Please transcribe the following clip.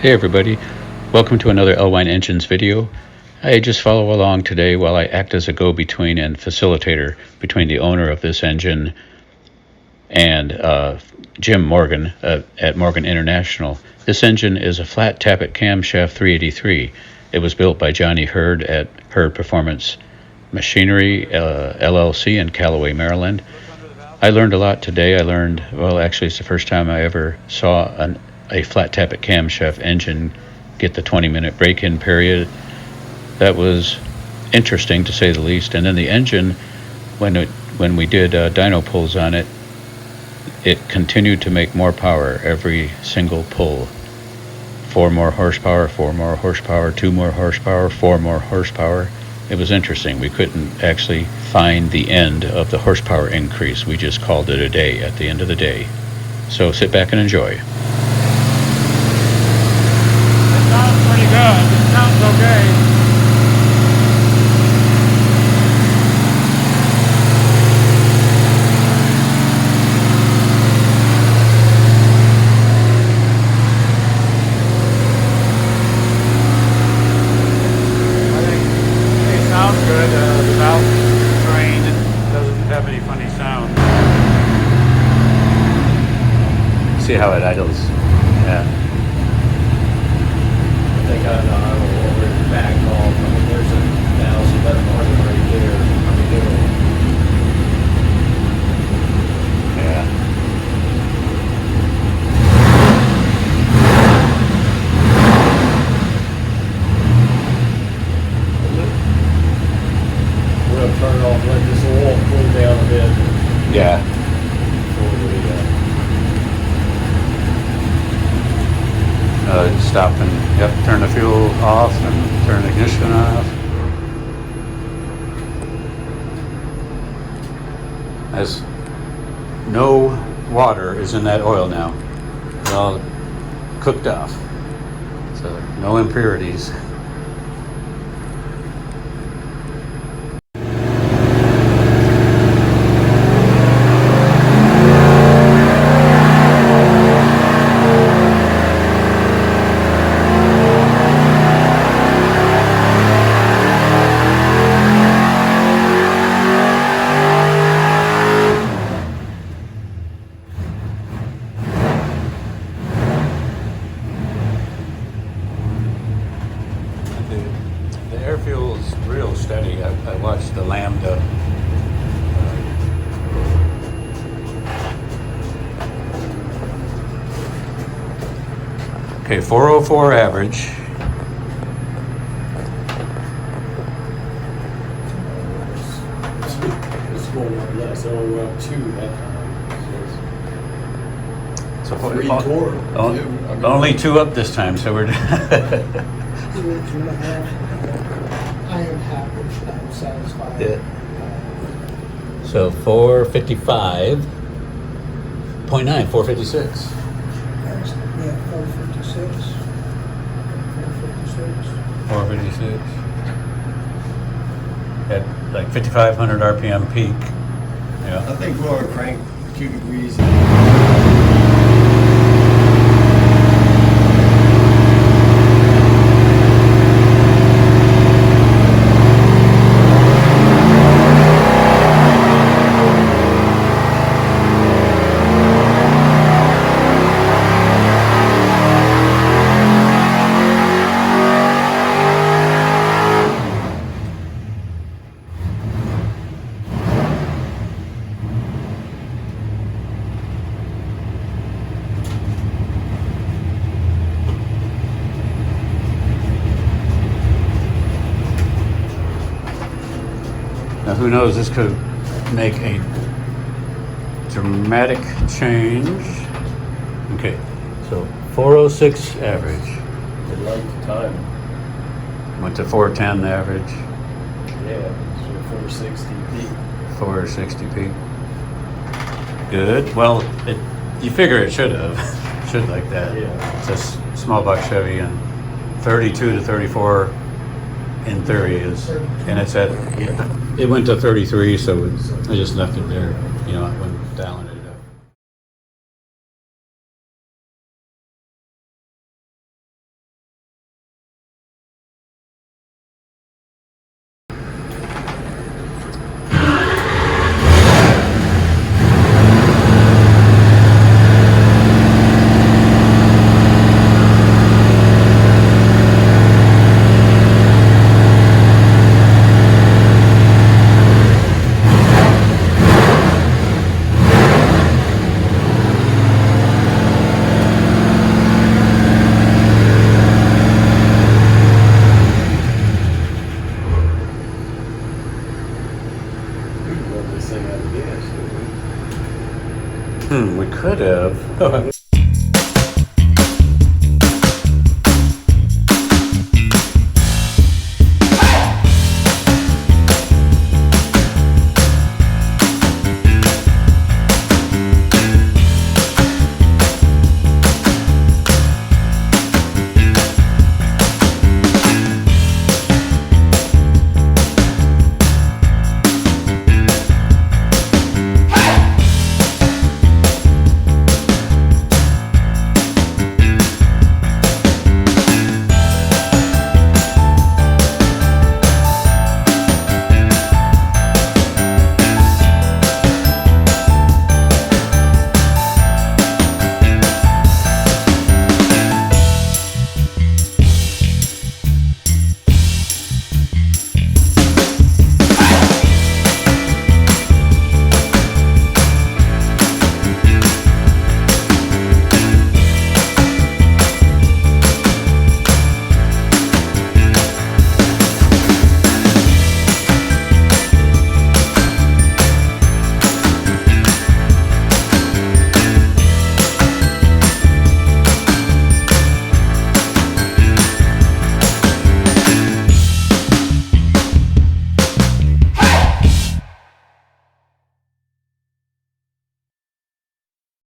Hey everybody, welcome to another Elwine Engines video. I just follow along today while I act as a go-between and facilitator between the owner of this engine and Jim Morgan at Morgan International. This engine is a flat Tappet camshaft 383. It was built by Johnny Hurd at Hurd Performance Machinery LLC in Callaway, Maryland. I learned a lot today. Actually it's the first time I ever saw a flat Tappet camshaft engine get the 20-minute break-in period. That was interesting to say the least. And then the engine, when we did dyno pulls on it, it continued to make more power every single pull. 4 more horsepower, 4 more horsepower, 2 more horsepower, 4 more horsepower. It was interesting. We couldn't actually find the end of the horsepower increase. We just called it a day at the end of the day. So sit back and enjoy. Pretty good. It sounds okay. I think it sounds good. The valve drain doesn't have any funny sound. See how it idles. Yeah. They got an idle over the back hall. I mean, there's a thousand left margin right there. I mean, Yeah. we're gonna turn it off, let this oil cool down a bit. Yeah. Before we, Stop and turn the fuel off and turn the ignition off. As no water is in that oil now. It's all cooked off. So no impurities. The air fuel is real steady. I watched the Lambda. Okay, 404 average. it's going up less. It only went up 2 that time. So Free torque. only 2 up this time, so we're 2.5. I am happy. I'm satisfied. Yeah. So 455.9, 456. Yeah, 456. 456. 456. At like 5,500 RPM peak. Yeah. I think we're gonna crank 2 degrees. Now who knows, this could make a dramatic change. Okay, so 406 average. It liked the time. Went to 410 average, Yeah, so 460 peak. 460 peak. Good. Well, you figure it should have. Should like that. Yeah. It's a small block Chevy, and 32 to 34 in theory is, and it's at, it went to 33, so I just left it there. You know, I went down it. this thing out of gas, did we? We could have.